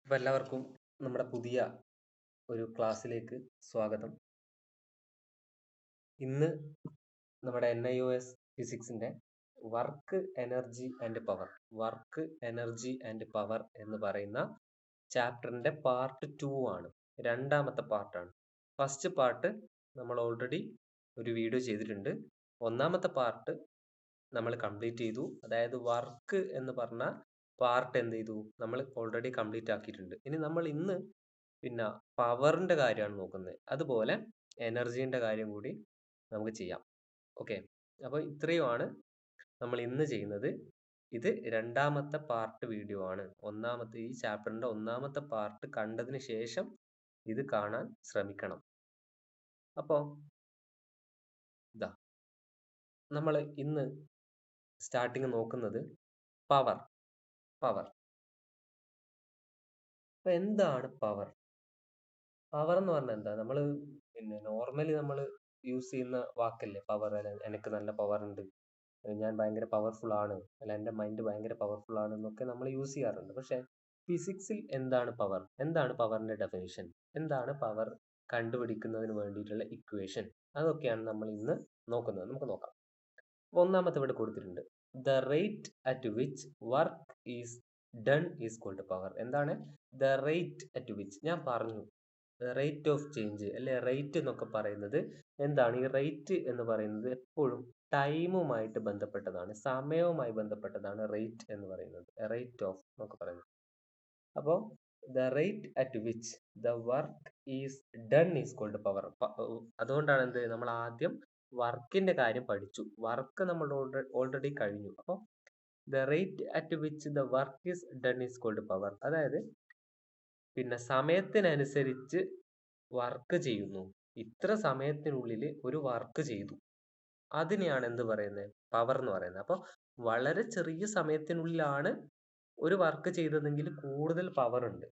അപ്പോൾ എല്ലാവർക്കും നമ്മുടെ പുതിയ ഒരു ക്ലാസ്സിലേക്ക് സ്വാഗതം. ഇന്ന് നമ്മുടെ NIOS ഫിസിക്സിന്റെ വർക്ക് എനർജി ആൻഡ് പവർ എന്ന് പറയുന്ന ചാപ്റ്ററിന്റെ പാർട്ട് 2 ആണ്. രണ്ടാമത്തെ പാർട്ടാണ്. ഫസ്റ്റ് പാർട്ട് നമ്മൾ ഓൾറെഡി ഒരു വീഡിയോ ചെയ്തിട്ടുണ്ട്. ഒന്നാമത്തെ പാർട്ട് നമ്മൾ കംപ്ലീറ്റ് ചെയ്തു. അതായത് വർക്ക് എന്ന് പറഞ്ഞ പാർട്ട് എന്ത് ചെയ്തു, നമ്മൾ ഓൾറെഡി കംപ്ലീറ്റ് ആക്കിയിട്ടുണ്ട്. ഇനി നമ്മൾ ഇന്ന് പിന്നെ പവറിന്റെ കാര്യമാണ് നോക്കുന്നത്. അതുപോലെ എനർജീന്റെ കാര്യം കൂടി നമുക്ക് ചെയ്യാം. ഓക്കെ, അപ്പോൾ ഇത്രയുമാണ് നമ്മൾ ഇന്ന് ചെയ്യുന്നത്. ഇത് രണ്ടാമത്തെ പാർട്ട് വീഡിയോ ആണ്. ഈ ചാപ്റ്ററിന്റെ ഒന്നാമത്തെ പാർട്ട് കണ്ടതിന് ശേഷം ഇത് കാണാൻ ശ്രമിക്കണം. അപ്പോൾ ഇതാ നമ്മൾ ഇന്ന് സ്റ്റാർട്ടിങ് നോക്കുന്നത് പവർ. അപ്പൊ എന്താണ് പവർ? പവർ എന്ന് പറഞ്ഞാൽ എന്താ? നമ്മൾ നോർമലി നമ്മൾ യൂസ് ചെയ്യുന്ന വാക്കല്ലേ പവർ. എനിക്ക് നല്ല പവർ ഉണ്ട്, ഞാൻ ഭയങ്കര പവർഫുൾ ആണ്, അല്ല എൻ്റെ മൈൻഡ് ഭയങ്കര പവർഫുൾ ആണ് എന്നൊക്കെ നമ്മൾ യൂസ് ചെയ്യാറുണ്ട്. പക്ഷെ ഫിസിക്സിൽ എന്താണ് പവർ? എന്താണ് പവറിന്റെ ഡെഫിനിഷൻ? എന്താണ് പവർ കണ്ടുപിടിക്കുന്നതിന് വേണ്ടിയിട്ടുള്ള ഇക്വേഷൻ? അതൊക്കെയാണ് നമ്മൾ ഇന്ന് നോക്കുന്നത്. നമുക്ക് നോക്കാം. ഒന്നാമത്തെ ഇവിടെ കൊടുത്തിട്ടുണ്ട്, the rate at which work is done is called power. എന്താണ് ദ റേറ്റ് അറ്റ് വിച്ച്? ഞാൻ പറഞ്ഞു, റേറ്റ് ഓഫ് ചേഞ്ച് അല്ലെ റേറ്റ് എന്നൊക്കെ പറയുന്നത് എന്താണ്? ഈ റേറ്റ് എന്ന് പറയുന്നത് എപ്പോഴും ടൈമുമായിട്ട് ബന്ധപ്പെട്ടതാണ്, സമയവുമായി ബന്ധപ്പെട്ടതാണ് റേറ്റ് എന്ന് പറയുന്നത്. റേറ്റ് ഓഫ് എന്നൊക്കെ പറയുന്നത്. അപ്പോൾ the rate at which the work is done is called power. അതുകൊണ്ടാണ് എന്ത്, നമ്മൾ ആദ്യം വർക്കിന്റെ കാര്യം പഠിച്ചു. വർക്ക് നമ്മൾ ഓൾറെഡി കഴിഞ്ഞു. അപ്പോൾ the rate at which the work is done is called power. അതായത് പിന്നെ സമയത്തിനനുസരിച്ച് വർക്ക് ചെയ്യുന്നു. ഇത്ര സമയത്തിനുള്ളിൽ ഒരു വർക്ക് ചെയ്തു, അതിനെയാണ് എന്ത് പറയുന്നത്? പവർ എന്ന് പറയുന്നത്. അപ്പോൾ വളരെ ചെറിയ സമയത്തിനുള്ളിലാണ് ഒരു വർക്ക് ചെയ്തതെങ്കിൽ കൂടുതൽ പവർ ഉണ്ട്.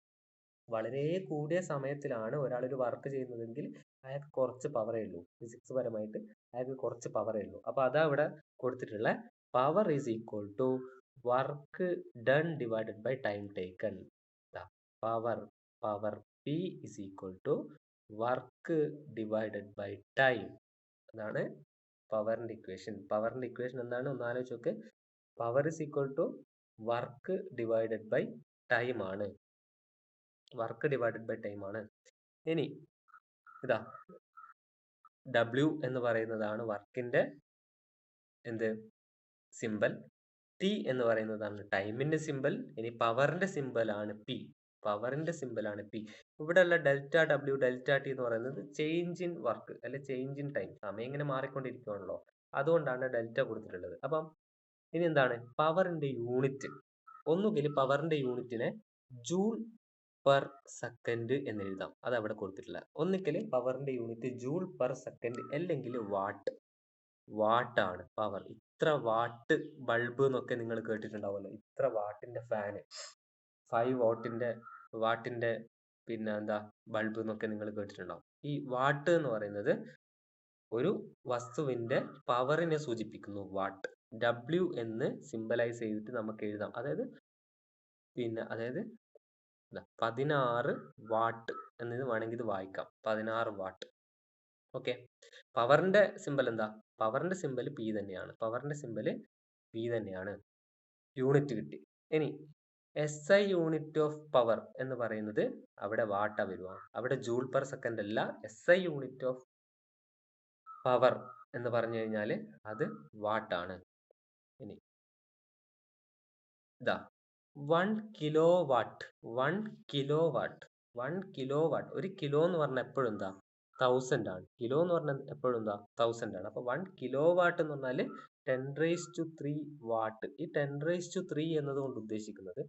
വളരെ കൂടിയ സമയത്തിലാണ് ഒരാൾ ഒരു വർക്ക് ചെയ്യുന്നതെങ്കിൽ അയാൾക്ക് കുറച്ച് പവറേ ഉള്ളൂ. ഫിസിക്സ് പരമായിട്ട് അയാൾക്ക് കുറച്ച് പവറേ ഉള്ളൂ. അപ്പൊ അതാ ഇവിടെ കൊടുത്തിട്ടുള്ള power is equal to work done divided by time taken. Power P is equal to work divided by time. അതാണ് പവറിന്റെ ഇക്വേഷൻ. പവറിന്റെ ഇക്വേഷൻ എന്താണ് ഒന്ന് ആലോചിച്ച് നോക്ക്. Power is equal to work divided by time ആണ്. ഇനി ഇതാ W എന്ന് പറയുന്നതാണ് വർക്കിന്റെ എന്ത് സിമ്പൽ. T എന്ന് പറയുന്നതാണ് ടൈമിന്റെ സിമ്പൽ. ഇനി പവറിന്റെ സിമ്പൽ ആണ് P. ഇവിടെയുള്ള ഡെൽറ്റ W ഡെൽറ്റ T എന്ന് പറയുന്നത് ചേഞ്ച് ഇൻ വർക്ക് അല്ലെ ചേഞ്ച് ഇൻ ടൈം. സമയം ഇങ്ങനെ മാറിക്കൊണ്ടിരിക്കുകയാണല്ലോ, അതുകൊണ്ടാണ് ഡെൽറ്റ കൊടുത്തിട്ടുള്ളത്. അപ്പം ഇനി എന്താണ് പവറിന്റെ യൂണിറ്റ്? ഒന്നുകിൽ പവറിന്റെ യൂണിറ്റിനെ ജൂൾ പെർ സെക്കൻഡ് എന്ന് എഴുതാം. അത് അവിടെ കൊടുത്തിട്ടില്ല. ഒന്നിക്കൽ പവറിന്റെ യൂണിറ്റ് ജൂൾ പെർ സെക്കൻഡ് അല്ലെങ്കിൽ വാട്ട് ആണ് പവർ. ഇത്ര വാട്ട് ബൾബ് എന്നൊക്കെ നിങ്ങൾ കേട്ടിട്ടുണ്ടാവുമല്ലോ. ഇത്ര വാട്ടിന്റെ ഫാന്, 5 വാട്ടിന്റെ പിന്നെ എന്താ ബൾബ് എന്നൊക്കെ നിങ്ങൾ കേട്ടിട്ടുണ്ടാവും. ഈ വാട്ട് എന്ന് പറയുന്നത് ഒരു വസ്തുവിന്റെ പവറിനെ സൂചിപ്പിക്കുന്നു. വാട്ട് W എന്ന് സിംബലൈസ് ചെയ്തിട്ട് നമുക്ക് എഴുതാം. അതായത് 16 വാട്ട് എന്ന് വേണമെങ്കിൽ ഇത് വായിക്കാം. 16 വാട്ട്. ഓക്കെ, പവറിന്റെ സിമ്പൽ എന്താ? പവറിന്റെ സിമ്പൽ P തന്നെയാണ്. യൂണിറ്റ് കിട്ടി. ഇനി SI യൂണിറ്റ് ഓഫ് പവർ എന്ന് പറയുന്നത് അവിടെ വാട്ടാ വരുക. അവിടെ ജൂൾ പെർ സെക്കൻഡ് അല്ല. SI യൂണിറ്റ് ഓഫ് പവർ എന്ന് പറഞ്ഞു കഴിഞ്ഞാൽ അത് വാട്ടാണ്. ഇനി ഇതാ 1 കിലോ വാട്ട്. 1 kilo watt. ഒരു കിലോ എന്ന് പറഞ്ഞാൽ എപ്പോഴും എന്താ 1000 ആണ്. കിലോ എന്ന് പറഞ്ഞാൽ എപ്പോഴും എന്താ 1000 ആണ്. അപ്പൊ 1 കിലോ വാട്ട് എന്ന് പറഞ്ഞാൽ 10⁻³ വാട്ട്. ഈ 10⁻³ എന്നതുകൊണ്ട് ഉദ്ദേശിക്കുന്നത്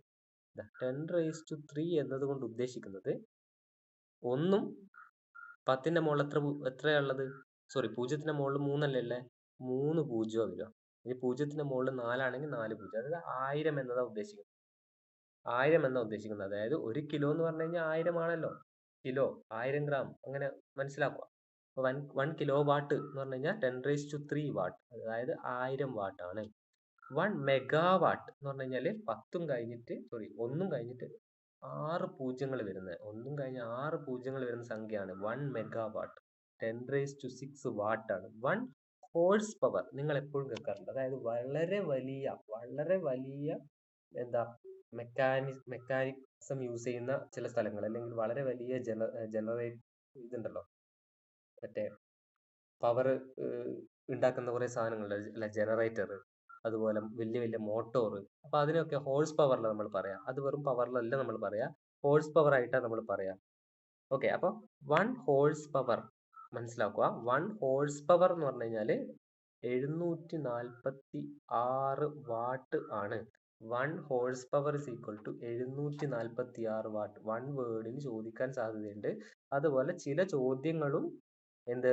1ഉം 10ന്റെ മുകളിൽ എത്രയുള്ളത്? സോറി, 0ന്റെ മുകളിൽ 3 അല്ലേ ഉള്ളത്? 3 പൂജ്യം വരിക. ഇനി 0ന്റെ മുകളിൽ 4 ആണെങ്കിൽ 4 പൂജ്യം. അതായത് 1000 എന്നതാ ഉദ്ദേശിക്കുന്നത്. അതായത് 1 കിലോ എന്ന് പറഞ്ഞു കഴിഞ്ഞാൽ 1000 ആണല്ലോ. കിലോ 1000 ഗ്രാം അങ്ങനെ മനസ്സിലാക്കുക. അപ്പൊ 1 കിലോ വാട്ട് എന്ന് പറഞ്ഞു കഴിഞ്ഞാൽ 10⁻³ വാട്ട്, അതായത് 1000 വാട്ട് ആണ്. 1 മെഗാവാട്ട് എന്ന് പറഞ്ഞു കഴിഞ്ഞാൽ 1 കഴിഞ്ഞിട്ട് 6 പൂജ്യങ്ങൾ വരുന്നത്, ഒന്നും കഴിഞ്ഞ് 6 പൂജ്യങ്ങൾ വരുന്ന സംഖ്യയാണ് 1 മെഗാവാട്ട്. 10⁶ വാട്ട് ആണ്. 1 ഹോഴ്സ് പവർ നിങ്ങൾ എപ്പോഴും കേൾക്കാറുണ്ട്. അതായത് വളരെ വലിയ എന്താ മെക്കാനിസം യൂസ് ചെയ്യുന്ന ചില സ്ഥലങ്ങൾ, അല്ലെങ്കിൽ വളരെ വലിയ ജനറേറ്റ് ഇതുണ്ടല്ലോ, മറ്റേ പവർ ഉണ്ടാക്കുന്ന കുറെ സാധനങ്ങളുണ്ട്, അല്ല ജനറേറ്റർ, അതുപോലെ വലിയ വലിയ മോട്ടോർ. അപ്പൊ അതിനൊക്കെ ഹോഴ്സ് പവറിൽ നമ്മൾ പറയാം. അത് വെറും പവറിലല്ല നമ്മൾ പറയാ, ഹോഴ്സ് പവർ ആയിട്ടാണ് നമ്മൾ പറയാ. ഓക്കെ, അപ്പൊ 1 ഹോഴ്സ് പവർ മനസ്സിലാക്കുക. 1 ഹോഴ്സ് പവർ എന്ന് പറഞ്ഞു കഴിഞ്ഞാല് 746 വാട്ട് ആണ്. 1 horsepower is equal to 746 watt. 1 വേർഡിന് ചോദിക്കാൻ സാധ്യതയുണ്ട്. അതുപോലെ ചില ചോദ്യങ്ങളും എന്ത്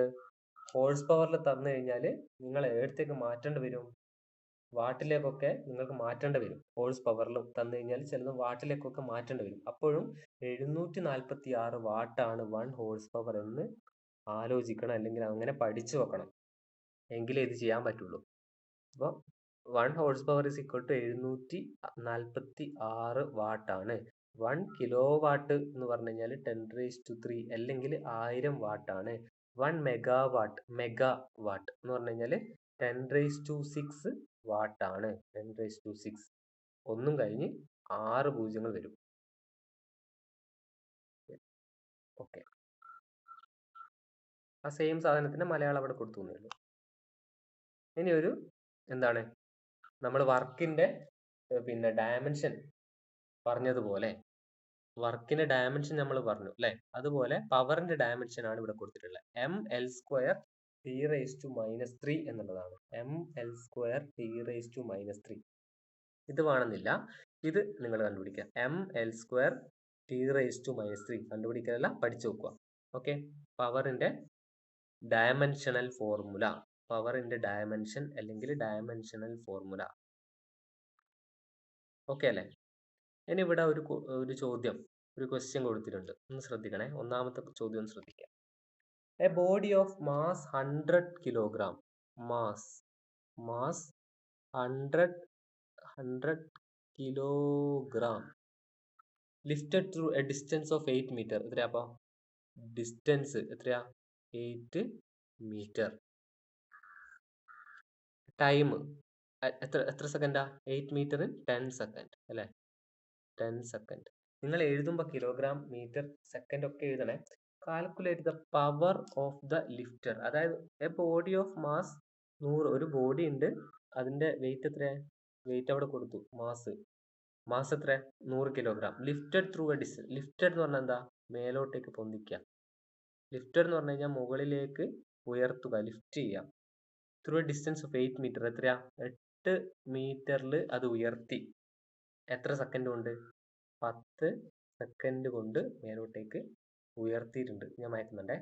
ഹോഴ്സ് പവറിൽ തന്നു കഴിഞ്ഞാൽ നിങ്ങൾ ഏടത്തേക്ക് മാറ്റേണ്ടി വരും, വാട്ടിലേക്കൊക്കെ നിങ്ങൾക്ക് മാറ്റേണ്ടി വരും. ഹോഴ്സ് പവറിൽ തന്നു കഴിഞ്ഞാൽ ചിലത് വാട്ടിലേക്കൊക്കെ മാറ്റേണ്ടി വരും. അപ്പോഴും 746 വാട്ടാണ് 1 ഹോഴ്സ് പവർ എന്ന് ആലോചിക്കണം, അല്ലെങ്കിൽ അങ്ങനെ പഠിച്ചു വെക്കണം, എങ്കിലേ ഇത് ചെയ്യാൻ പറ്റുള്ളൂ. അപ്പോൾ 1 horsepower is equal to 746 വാട്ടാണ്. 1 കിലോ വാട്ട് എന്ന് പറഞ്ഞു കഴിഞ്ഞാൽ 10⁻³ അല്ലെങ്കിൽ 1000 വാട്ടാണ്. 1 മെഗാവാട്ട് എന്ന് പറഞ്ഞു കഴിഞ്ഞാൽ 10⁶ വാട്ടാണ്. 10⁶. ഒന്നും കഴിഞ്ഞ് 6 പൂജ്യങ്ങൾ വരും. ഓക്കെ, ആ സെയിം സാധനത്തിന്റെ മലയാളം അവിടെ കൊടുത്തു എന്നേ ഉള്ളൂ. ഇനി ഒരു എന്താണ്, നമ്മൾ വർക്കിന്റെ പിന്നെ ഡയമെൻഷൻ പറഞ്ഞതുപോലെ, വർക്കിന്റെ ഡയമെൻഷൻ നമ്മൾ പറഞ്ഞു അല്ലെ, അതുപോലെ പവറിന്റെ ഡയമെൻഷൻ ആണ് ഇവിടെ കൊടുത്തിട്ടുള്ളത്. ml² T⁻³ എന്നുള്ളതാണ്. ml² T⁻³. ഇത് വേണമെന്നില്ല, ഇത് നിങ്ങൾ കണ്ടുപിടിക്കുക. ml² T⁻³ കണ്ടുപിടിക്കാനല്ല, പഠിച്ചു വെക്കുക. ഓക്കെ, പവറിന്റെ ഡയമെൻഷണൽ ഫോർമുല, പവറിന്റെ ഡയമെൻഷൻ അല്ലെങ്കിൽ ഡയമെൻഷണൽ ഫോർമുല. ഓക്കെ അല്ലേ? ഇനി ഇവിടെ ഒരു ചോദ്യം, ഒരു ക്വസ്റ്റ്യൻ കൊടുത്തിട്ടുണ്ട്, ഒന്ന് ശ്രദ്ധിക്കണേ. ഒന്നാമത്തെ ചോദ്യം ഒന്ന് ശ്രദ്ധിക്കാം. A body of mass 100 kilogram, mass 100 kilogram lifted through a distance of 8 metre. എത്രയാ അപ്പൊ ഡിസ്റ്റൻസ്? എത്രയാ? 8 മീറ്റർ. ടൈം എത്ര സെക്കൻഡാ? 8 മീറ്റർ 10 സെക്കൻഡ് അല്ലെ? 10 സെക്കൻഡ്. നിങ്ങൾ എഴുതുമ്പോ കിലോഗ്രാം, മീറ്റർ, സെക്കൻഡ് ഒക്കെ എഴുതണേ. Calculate the power of the lifter. അതായത് എ ബോഡി ഓഫ് മാസ് 100, ഒരു ബോഡി ഉണ്ട്, അതിന്റെ വെയിറ്റ് എത്രയാ? വെയിറ്റ് അവിടെ കൊടുത്തു, മാസ് എത്ര? 100 kilogram. Lifted through a distance. Lifted എന്ന് പറഞ്ഞാൽ എന്താ? മേലോട്ടേക്ക് പൊന്തിക്കുക. ലിഫ്റ്റഡ് എന്ന് പറഞ്ഞു കഴിഞ്ഞാൽ മുകളിലേക്ക് ഉയർത്തുക, ലിഫ്റ്റ് ചെയ്യുക. Through a distance of 8 metre. എത്രയാ? 8 മീറ്ററിൽ അത് ഉയർത്തി. എത്ര സെക്കൻഡ് കൊണ്ട്? 10 സെക്കൻഡ് കൊണ്ട് മേലോട്ടേക്ക് ഉയർത്തിയിട്ടുണ്ട്. ഞാൻ മാറ്റുന്നുണ്ടേ.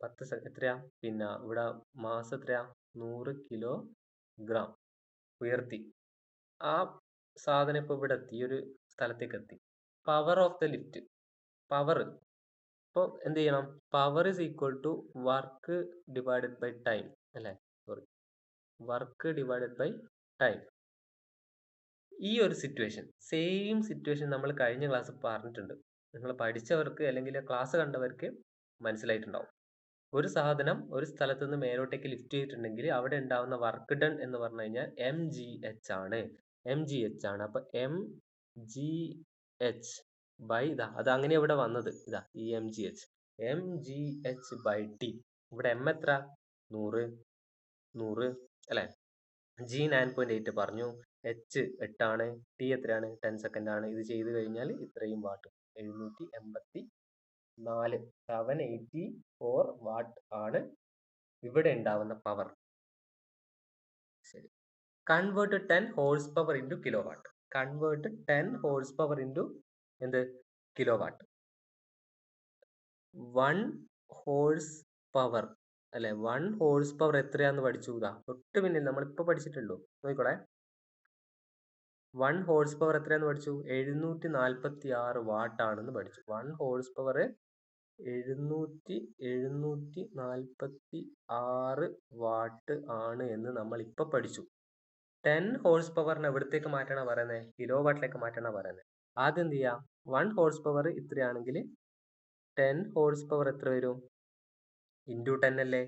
10 എത്രയാ? പിന്നെ ഇവിടെ മാസ് എത്രയാ? 100 കിലോഗ്രാം ഉയർത്തി. ആ സാധനം ഇപ്പൊ ഇവിടെ എത്തി, ഈ ഒരു സ്ഥലത്തേക്ക് എത്തി. Power of the lift, power. ഇപ്പോൾ എന്ത് ചെയ്യണം? Power is equal to work divided by time അല്ലെ? Sorry, work divided by time. ഈ ഒരു സിറ്റുവേഷൻ, സെയിം സിറ്റുവേഷൻ നമ്മൾ കഴിഞ്ഞ ക്ലാസ് പറഞ്ഞിട്ടുണ്ട്. നിങ്ങൾ പഠിച്ചവർക്ക് അല്ലെങ്കിൽ ക്ലാസ് കണ്ടവർക്ക് മനസ്സിലായിട്ടുണ്ടാവും. ഒരു സാധനം ഒരു സ്ഥലത്ത് നിന്ന് മേലോട്ടേക്ക് ലിഫ്റ്റ് ചെയ്തിട്ടുണ്ടെങ്കിൽ അവിടെ ഉണ്ടാവുന്ന വർക്ക് ഡൺ എന്ന് പറഞ്ഞു കഴിഞ്ഞാൽ mgh ആണ്. mgh ആണ്. അപ്പൊ mgh ബൈ ഇതാ, അത് അങ്ങനെ ഇവിടെ വന്നത് ഇതാ, ഈ mgh ബൈ ടി. ഇവിടെ m എത്ര? 100 അല്ലെ? g 9.8 പറഞ്ഞു, h 8 ആണ്, t എത്രയാണ്? 10 സെക്കൻഡ് ആണ്. ഇത് ചെയ്ത് കഴിഞ്ഞാൽ ഇത്രയും വാട്ട്, 784 വാട്ട് ആണ് ഇവിടെ ഉണ്ടാവുന്ന പവർ. ശരി, convert 10 horsepower into kilowatt. Convert 10 horsepower into എന്ത്? Kilowatt. 1 ഹോഴ്സ് പവർ അല്ലെ? 1 ഹോഴ്സ് പവർ എത്രയാന്ന് പഠിച്ചു. തൊട്ട് പിന്നിൽ നമ്മളിപ്പോ പഠിച്ചിട്ടുള്ളൂ, നോക്കിക്കോളെ. 1 ഹോഴ്സ് പവർ എത്രയാന്ന് പഠിച്ചു? 746 വാട്ട് ആണെന്ന് പഠിച്ചു. 1 ഹോഴ്സ് പവർ 746 വാട്ട് ആണ് എന്ന് നമ്മൾ ഇപ്പൊ പഠിച്ചു. 10 ഹോഴ്സ് പവറിനെ എവിടത്തേക്ക് മാറ്റാനാ പറയുന്നത്? കിലോ വാട്ടിലേക്ക് മാറ്റാനാ പറയുന്നത്. ആദ്യം എന്ത് ചെയ്യാം, 1 ഹോഴ്സ് പവർ ഇത്രയാണെങ്കിൽ 10 ഹോഴ്സ് പവർ എത്ര വരും? ഇൻറ്റു 10 അല്ലേ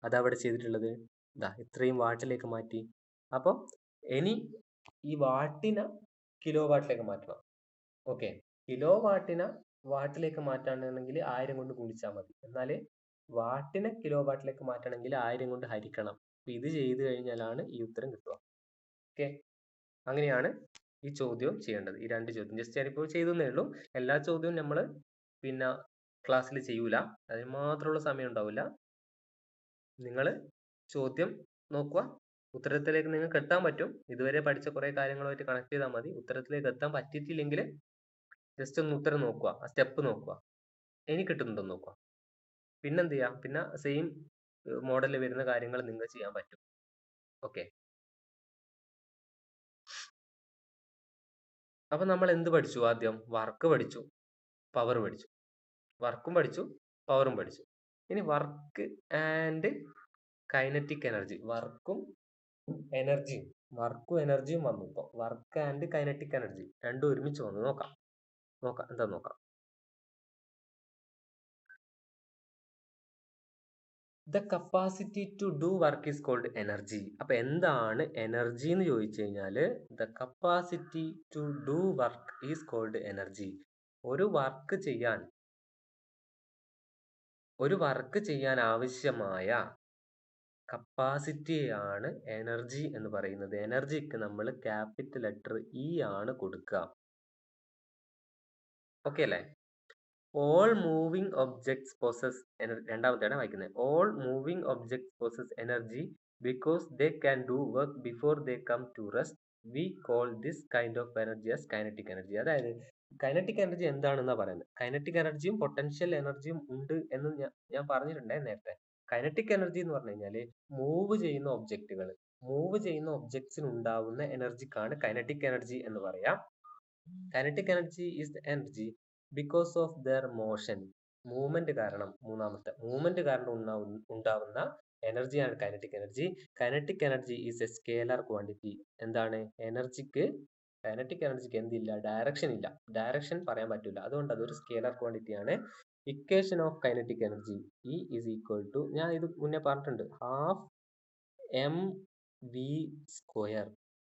അതവിടെ ചെയ്തിട്ടുള്ളത്. ഇതാ ഇത്രയും വാട്ടിലേക്ക് മാറ്റി. അപ്പോൾ ഇനി ഈ വാട്ടിനെ കിലോ വാട്ടിലേക്ക് മാറ്റണം. ഓക്കെ, കിലോ വാട്ടിനെ വാട്ടിലേക്ക് മാറ്റാണെങ്കിൽ 1000 കൊണ്ട് ഗുണിച്ചാൽ മതി. എന്നാൽ വാട്ടിനെ കിലോ വാട്ടിലേക്ക് മാറ്റണമെങ്കിൽ 1000 കൊണ്ട് ഹരിക്കണം. അപ്പൊ ഇത് ചെയ്ത് കഴിഞ്ഞാലാണ് ഈ ഉത്തരം കിട്ടുക. ഓക്കെ, അങ്ങനെയാണ് ഈ ചോദ്യം ചെയ്യേണ്ടത്. ഈ 2 ചോദ്യം ജസ്റ്റ് ഞാനിപ്പോൾ ചെയ്തേ ഉള്ളൂ. എല്ലാ ചോദ്യവും നമ്മൾ പിന്നെ ക്ലാസ്സിൽ ചെയ്യൂല, അതിന് മാത്രമുള്ള സമയം ഉണ്ടാവില്ല. നിങ്ങൾ ചോദ്യം നോക്കുക, ഉത്തരത്തിലേക്ക് നിങ്ങൾക്ക് എത്താൻ പറ്റും. ഇതുവരെ പഠിച്ച കുറെ കാര്യങ്ങളുമായിട്ട് കണക്ട് ചെയ്താൽ മതി. ഉത്തരത്തിലേക്ക് എത്താൻ പറ്റിയിട്ടില്ലെങ്കിൽ ജസ്റ്റ് ഒന്ന് ഉത്തരം നോക്കുക, ആ സ്റ്റെപ്പ് നോക്കുക, ഇനി കിട്ടുന്നുണ്ടോ നോക്കുക. പിന്നെന്ത് ചെയ്യാം, പിന്നെ സെയിം മോഡലിൽ വരുന്ന കാര്യങ്ങൾ നിങ്ങൾക്ക് ചെയ്യാൻ പറ്റും. ഓക്കെ, അപ്പൊ നമ്മൾ എന്ത് പഠിച്ചു? ആദ്യം വർക്ക് പഠിച്ചു, പവർ പഠിച്ചു. വർക്കും പഠിച്ചു, പവറും പഠിച്ചു. ഇനി വർക്ക് ആൻഡ് കൈനറ്റിക് എനർജി. വർക്കും എനർജിയും വന്നു. ഇപ്പൊ വർക്ക് ആൻഡ് കൈനറ്റിക് എനർജി രണ്ടും ഒരുമിച്ച് വന്നു. നോക്കാം എന്താ നോക്കാം. The capacity to do work is called energy. അപ്പൊ എന്താണ് എനർജി എന്ന് ചോദിച്ചു കഴിഞ്ഞാല്, the capacity to do work is called energy. ഒരു വർക്ക് ചെയ്യാൻ ആവശ്യമായ കപ്പാസിറ്റിയാണ് എനർജി എന്ന് പറയുന്നത്. എനർജിക്ക് നമ്മൾ ക്യാപിറ്റൽ ലെറ്റർ ഇ ആണ് കൊടുക്കുക. ഓക്കെ അല്ലേ? All moving objects possess energy. രണ്ടാമത്തെയാണ് വായിക്കുന്നത്. All moving objects possess energy because they can do work before they come to rest. We call this kind of energy as kinetic energy. അതായത് kinetic energy എന്താണെന്നാ പറയുന്നത്. Kinetic എനർജിയും potential എനർജിയും ഉണ്ട് എന്ന് ഞാൻ പറഞ്ഞിട്ടുണ്ടേ നേരത്തെ. കൈനറ്റിക് എനർജി എന്ന് പറഞ്ഞു കഴിഞ്ഞാൽ മൂവ് ചെയ്യുന്ന ഒബ്ജക്ട്സിന് ഉണ്ടാവുന്ന എനർജിക്കാണ് കൈനറ്റിക് എനർജി എന്ന് പറയാം. Kinetic energy is the energy because of their motion. Movement കാരണം, മൂവ്മെന്റ് കാരണം ഉണ്ടാവുന്ന എനർജിയാണ് kinetic energy. Kinetic energy is a scalar quantity. എന്താണ്? കൈനറ്റിക് എനർജിക്ക് എന്തില്ല? ഡയറക്ഷൻ ഇല്ല. ഡയറക്ഷൻ പറയാൻ പറ്റില്ല, അതുകൊണ്ട് അതൊരു സ്കേലാർ ക്വാണ്ടിറ്റി ആണ്. Equation of kinetic energy E is equal to, ഞാൻ ഇത് മുന്നേ പറഞ്ഞിട്ടുണ്ട്, half M V square.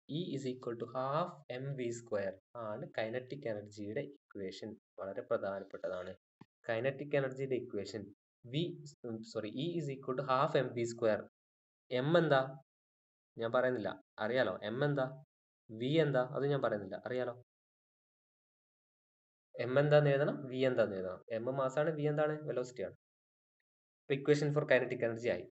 E is equal to half M V square ആണ് കൈനറ്റിക് എനർജിയുടെ ഇക്വേഷൻ. വളരെ പ്രധാനപ്പെട്ടതാണ്. കൈനറ്റിക് എനർജിയുടെ equation E is equal to half M V square. M എന്താ ഞാൻ പറയുന്നില്ല, അറിയാലോ. എം എന്താ? വി എന്താ? അത് ഞാൻ പറയുന്നില്ല, അറിയാലോ. എം എന്താന്ന് എഴുതണം, വി എന്താന്ന് എഴുതണം. എം മാസാണ്, വി എന്താണ്? വെലോസിറ്റി ആണ്. ഇക്വേഷൻ ഫോർ കൈനറ്റിക് എനർജി ആയി.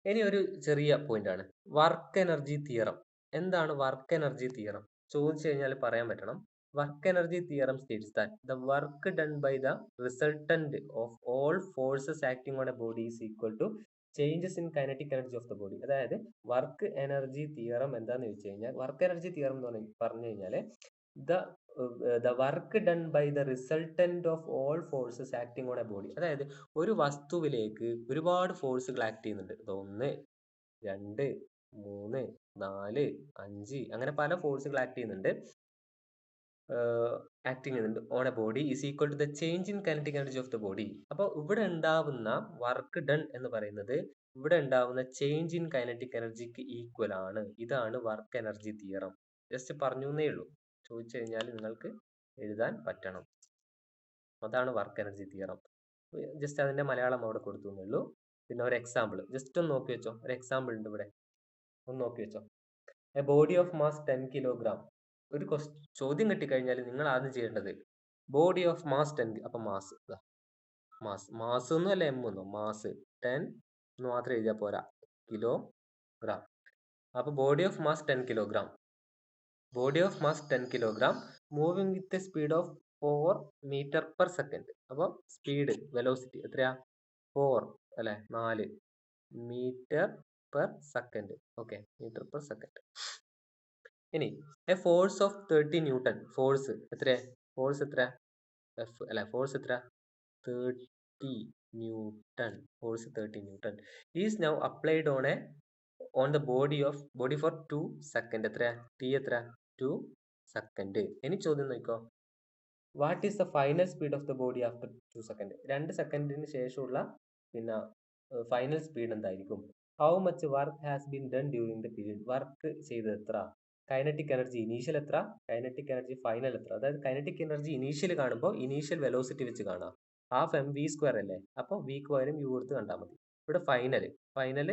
ഇനി ഒരു ചെറിയ പോയിന്റ് ആണ്, വർക്ക് എനർജി തിയറം. എന്താണ് വർക്ക് എനർജി തിയറം? ചോദിച്ചു കഴിഞ്ഞാൽ പറയാൻ പറ്റണം. Work energy theorem states that the work done by the resultant of all forces acting on a body is equal to changes in kinetic energy of the body. അതായത് work energy theorem എന്താന്ന് ചോദിച്ചു കഴിഞ്ഞാൽ, work energy theorem എന്ന് പറഞ്ഞു കഴിഞ്ഞാൽ the work done by the resultant of all forces acting on a body. അതായത് ഒരു വസ്തുവിലേക്ക് ഒരുപാട് ഫോഴ്സുകൾ ആക്ട് ചെയ്യുന്നുണ്ട്. 1, 2, 3, 4, 5 അങ്ങനെ പല ഫോഴ്സുകൾ ആക്ട് ചെയ്യുന്നുണ്ട്. On a body is equal to the change in kinetic energy of the body. അപ്പോൾ ഇവിടെ ഉണ്ടാവുന്ന വർക്ക് ഡൺ എന്ന് പറയുന്നത് ഇവിടെ ഉണ്ടാവുന്ന ചേഞ്ച് ഇൻ കൈനറ്റിക് എനർജിക്ക് ഈക്വൽ ആണ്. ഇതാണ് വർക്ക് എനർജി തിയറം. ജസ്റ്റ് പറഞ്ഞു എന്നേ ഉള്ളൂ, ചോദിച്ചു കഴിഞ്ഞാൽ നിങ്ങൾക്ക് എഴുതാൻ പറ്റണം. അതാണ് വർക്ക് എനർജി തിയറം. ജസ്റ്റ് അതിന്റെ മലയാളം അവിടെ കൊടുത്തു എന്നേ ഉള്ളൂ. പിന്നെ ഒരു എക്സാമ്പിൾ ജസ്റ്റ് ഒന്ന് നോക്കി വെച്ചോ. ഒരു എക്സാമ്പിൾ ഉണ്ട് ഇവിടെ, ഒന്ന് നോക്കി വെച്ചോ. A body of mass 10 kilogram. ഒരു ചോദ്യം കിട്ടിക്കഴിഞ്ഞാൽ നിങ്ങൾ ആദ്യം ചെയ്യേണ്ടത് ബോഡി ഓഫ് മാസ് 10. അപ്പൊ മാസ് ഒന്നും അല്ല, എം ഒന്നും, മാസ് 10 എന്ന് മാത്രം എഴുതിയാൽ പോരാ, കിലോഗ്രാം. അപ്പൊ body of mass 10 kilogram. Body of mass 10 kilogram moving with a speed of 4 metre per second. അപ്പോൾ സ്പീഡ്, വെലോസിറ്റി എത്രയാ? 4 അല്ലെ, 4 metre per second. Okay, metre per second. ഇനി a force of 30 newton. Force എത്ര? F അല്ലെ, force എത്ര? 30 newton. Force 30 newton is now applied on a on the body for 2 second. എത്ര T എത്ര 2 second. ഇനി ചോദ്യം നോക്കോ, what is the final speed of the body after 2 second? 2 സെക്കൻഡിന് ശേഷമുള്ള പിന്നെ ഫൈനൽ സ്പീഡ് എന്തായിരിക്കും? How much work has been done during the period? Work ചെയ്തത് എത്ര? കൈനറ്റിക് എനർജി ഇനീഷ്യൽ എത്ര, കൈനറ്റിക് എനർജി ഫൈനൽ എത്ര? അതായത് കൈനറ്റിക് എനർജി ഇനീഷ്യൽ കാണുമ്പോൾ initial velocity വെച്ച് കാണാം. ഹാഫ് എം വി സ്ക്വയർ അല്ലേ, അപ്പോൾ വിക്ക് പകരം യു കൊടുത്ത് കണ്ടാൽ മതി. ഇവിടെ ഫൈനൽ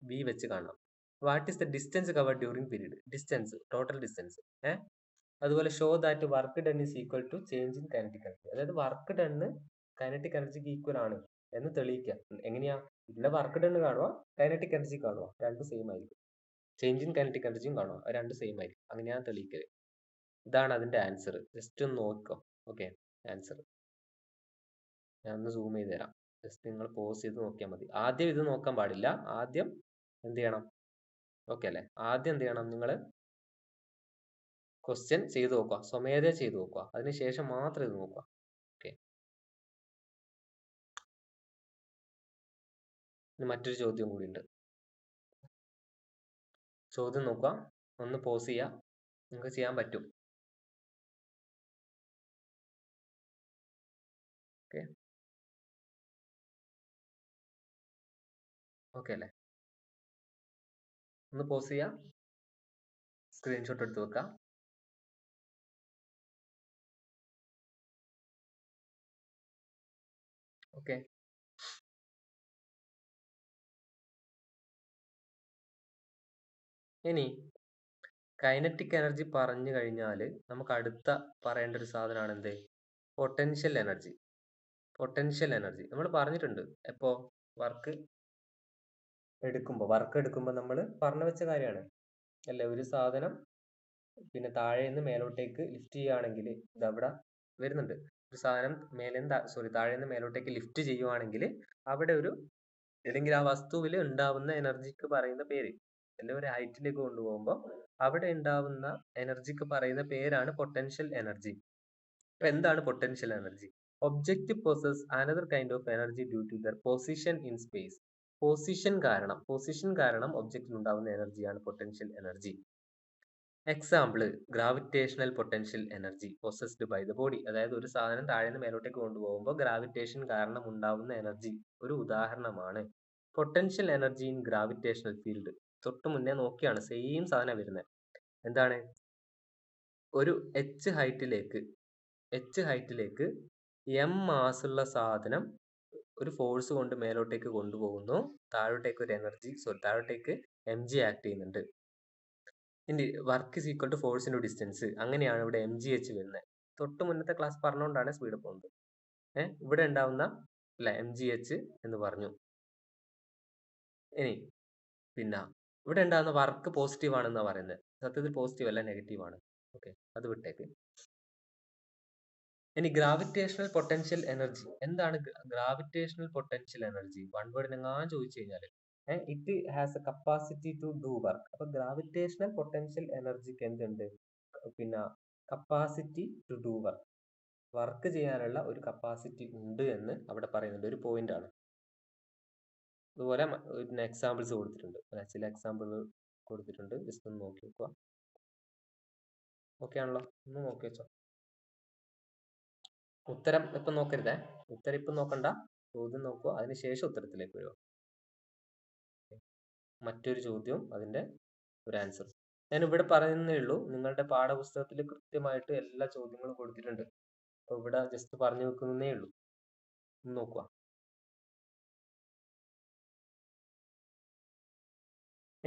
വി വെച്ച് കാണാം. What is the distance cover during period? Distance, total distance. അതുപോലെ show that work done is equal to change in kinetic energy. അതായത് വർക്ക് ഡണ്ണ് കൈനറ്റിക് എനർജിക്ക് ഈക്വൽ ആണ് എന്ന് തെളിയിക്കുക. എങ്ങനെയാ? ഇവിടെ വർക്ക് ഡണ്ണ് കാണുക, കൈനറ്റിക് എനർജി കാണുക, രണ്ടും സെയിം ആയിരിക്കും. ചേഞ്ച് ഇൻ കൈനറ്റിക് എനർജിയും കാണുക, അത് രണ്ടും സെയിം ആയിരിക്കും. അങ്ങനെയാണ് തെളിയിക്കല്. ഇതാണ് അതിന്റെ ആൻസർ. ജസ്റ്റ് ഒന്ന് നോക്കോ. ഓക്കെ, ആൻസർ ഞാൻ ഒന്ന് സൂം ചെയ്ത് തരാം. ജസ്റ്റ് നിങ്ങൾ പോസ് ചെയ്ത് നോക്കിയാൽ മതി. ആദ്യം ഇത് നോക്കാൻ പാടില്ല. ആദ്യം എന്ത് ചെയ്യണം? ഓക്കെ അല്ലേ? ആദ്യം എന്ത് ചെയ്യണം? നിങ്ങൾ ക്വസ്റ്റ്യൻ ചെയ്ത് നോക്കുക, സ്വമേധയാ ചെയ്ത് നോക്കുക. അതിനുശേഷം മാത്രം ഇത് നോക്കുക. ഓക്കെ, ഇനി മറ്റൊരു ചോദ്യം കൂടി ഉണ്ട്. ചോദ്യം നോക്കുക, ഒന്ന് പോസ് ചെയ്യുക, നിങ്ങൾക്ക് ചെയ്യാൻ പറ്റും. ഓക്കെ, ഓക്കെ അല്ലേ? ഒന്ന് പോസ് ചെയ്യുക, സ്ക്രീൻഷോട്ട് എടുത്ത് വെക്കുക. ഓക്കെ, ഇനി കൈനറ്റിക് എനർജി പറഞ്ഞു കഴിഞ്ഞാൽ നമുക്ക് അടുത്ത പറയേണ്ട ഒരു സാധനമാണ് എന്ത്? Potential energy. പൊട്ടൻഷ്യൽ എനർജി നമ്മൾ പറഞ്ഞിട്ടുണ്ട്. എപ്പോ? വർക്ക് എടുക്കുമ്പോൾ നമ്മൾ പറഞ്ഞു വെച്ച കാര്യമാണ് അല്ലെ? ഒരു സാധനം പിന്നെ താഴെ നിന്ന് മേലോട്ടേക്ക് ലിഫ്റ്റ് ചെയ്യുകയാണെങ്കിൽ, ഇതവിടെ വരുന്നുണ്ട്. ഒരു സാധനം താഴെ നിന്ന് മേലോട്ടേക്ക് ലിഫ്റ്റ് ചെയ്യുവാണെങ്കിൽ അവിടെ അല്ലെങ്കിൽ ആ വസ്തുവിൽ ഉണ്ടാവുന്ന എനർജിക്ക് പറയുന്ന പേര്, അല്ലെങ്കിൽ ഒരു ഹൈറ്റിലേക്ക് കൊണ്ടുപോകുമ്പോൾ അവിടെ ഉണ്ടാവുന്ന എനർജിക്ക് പറയുന്ന പേരാണ് പൊട്ടൻഷ്യൽ എനർജി. അപ്പൊ എന്താണ് potential energy? Object possess another kind of energy due to their position in space. Position കാരണം ഒബ്ജക്റ്റിന് ഉണ്ടാവുന്ന എനർജിയാണ് potential energy. Example, gravitational potential energy possessed by the body. അതായത് ഒരു സാധനം താഴെ നിന്ന് മേലോട്ടേക്ക് കൊണ്ടുപോകുമ്പോൾ ഗ്രാവിറ്റേഷൻ കാരണം ഉണ്ടാവുന്ന എനർജി ഒരു ഉദാഹരണമാണ്. Potential energy in gravitational field. തൊട്ട് മുന്നേ നോക്കിയാണ് സെയിം സാധനം വരുന്നത്. എന്താണ്? ഒരു എച്ച് ഹൈറ്റിലേക്ക് എം മാസ് ഉള്ള സാധനം ഒരു ഫോഴ്സ് കൊണ്ട് മേലോട്ടേക്ക് കൊണ്ടുപോകുന്നു. താഴോട്ടേക്ക് എം ജി ആക്ട് ചെയ്യുന്നുണ്ട്. ഇനി work is equal to force into distance. അങ്ങനെയാണ് ഇവിടെ എം ജി എച്ച് വരുന്നത്. തൊട്ട് മുന്നത്തെ ക്ലാസ് പറഞ്ഞുകൊണ്ടാണ് സ്പീഡ് പോകുന്നത്. ഇവിടെ ഉണ്ടാവുന്ന എം ജി എച്ച് എന്ന് പറഞ്ഞു. ഇനി പിന്നെ ഇവിടെ ഉണ്ടാകുന്ന വർക്ക് പോസിറ്റീവ് ആണെന്നാണ് പറയുന്നത്. സത്യത്തിൽ പോസിറ്റീവ് അല്ല, നെഗറ്റീവ് ആണ്. ഓക്കെ, അത് വിട്ടേക്ക്. ഇനി ഗ്രാവിറ്റേഷണൽ പൊട്ടൻഷ്യൽ എനർജി എന്താണ്? Gravitational potential energy one word എങ്ങാനും ചോദിച്ചു കഴിഞ്ഞാൽ it has a capacity to do work. അപ്പൊ ഗ്രാവിറ്റേഷണൽ പൊട്ടൻഷ്യൽ എനർജിക്ക് എന്തുണ്ട്? പിന്നെ കപ്പാസിറ്റി ടു ഡു വർക്ക് ചെയ്യാനുള്ള ഒരു കപ്പാസിറ്റി ഉണ്ട് എന്ന് അവിടെ പറയുന്നുണ്ട്. ഒരു പോയിന്റ് ആണ്. അതുപോലെ എക്സാമ്പിൾസ് കൊടുത്തിട്ടുണ്ട്, ചില എക്സാമ്പിൾ കൊടുത്തിട്ടുണ്ട്. ജസ്റ്റ് ഒന്ന് നോക്കി നോക്കുക. ഓക്കെ ആണല്ലോ? ഒന്ന് നോക്കി വെച്ചോ. ഉത്തരം ഇപ്പം നോക്കരുതേ. ഉത്തരം ഇപ്പം നോക്കണ്ട, ചോദ്യം നോക്കുക, അതിനുശേഷം ഉത്തരത്തിലേക്ക് വരിക. മറ്റൊരു ചോദ്യം, അതിന്റെ ഒരു ആൻസർ. ഞാൻ ഇവിടെ പറയുന്നേ ഉള്ളൂ. നിങ്ങളുടെ പാഠപുസ്തകത്തിൽ കൃത്യമായിട്ട് എല്ലാ ചോദ്യങ്ങളും കൊടുത്തിട്ടുണ്ട്. അപ്പൊ ഇവിടെ ജസ്റ്റ് പറഞ്ഞു വെക്കുന്നേ ഉള്ളൂ. നോക്കുക.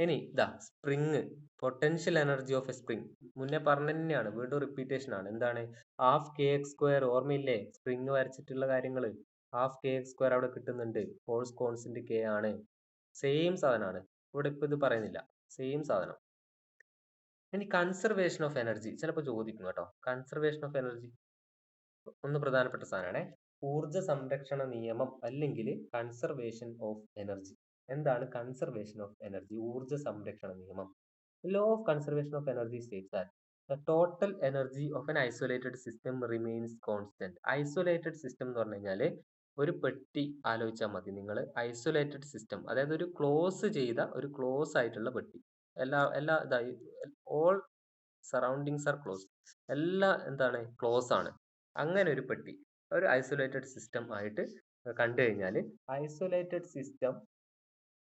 ഇനി ഇതാ spring, potential energy of A spring. മുന്നേ പറഞ്ഞ തന്നെയാണ്, വീണ്ടും റിപ്പീറ്റേഷൻ ആണ്. എന്താണ്? Half K X square. ഓർമ്മയില്ലേ സ്പ്രിങ് വരച്ചിട്ടുള്ള കാര്യങ്ങൾ? ഹാഫ് കെ എക്സ് സ്ക്വയർ അവിടെ കിട്ടുന്നുണ്ട്. ഫോഴ്സ് കോൺസ്റ്റന്റ് കെ ആണ്. സെയിം സാധനമാണ്. ഇവിടെ ഇപ്പൊ ഇത് പറയുന്നില്ല, സെയിം സാധനം. ഇനി കൺസർവേഷൻ ഓഫ് എനർജി ചിലപ്പോൾ ചോദിക്കും കേട്ടോ. കൺസർവേഷൻ ഓഫ് എനർജി ഒന്ന് പ്രധാനപ്പെട്ട സാധനമാണ്. ഊർജ സംരക്ഷണ നിയമം അല്ലെങ്കിൽ കൺസർവേഷൻ ഓഫ് എനർജി. എന്താണ് കൺസർവേഷൻ ഓഫ് എനർജി? ഊർജ സംരക്ഷണ നിയമം. Law of conservation of energy States that the total energy of an isolated system remains constant. Isolated system എന്ന് പറഞ്ഞു കഴിഞ്ഞാൽ ഒരു പെട്ടി ആലോചിച്ചാൽ മതി നിങ്ങൾ. ഐസൊലേറ്റഡ് സിസ്റ്റം, അതായത് ഒരു ക്ലോസ് ചെയ്ത ഒരു ക്ലോസ് ആയിട്ടുള്ള പെട്ടി. എല്ലാ ഇതായി ഓൾ സറൗണ്ടിങ്സ് ആർ ക്ലോസ്. എല്ലാം എന്താണ് ക്ലോസ് ആണ്. അങ്ങനെ ഒരു പെട്ടി ഒരു ഐസൊലേറ്റഡ് സിസ്റ്റം ആയിട്ട് കണ്ടു കഴിഞ്ഞാൽ isolated system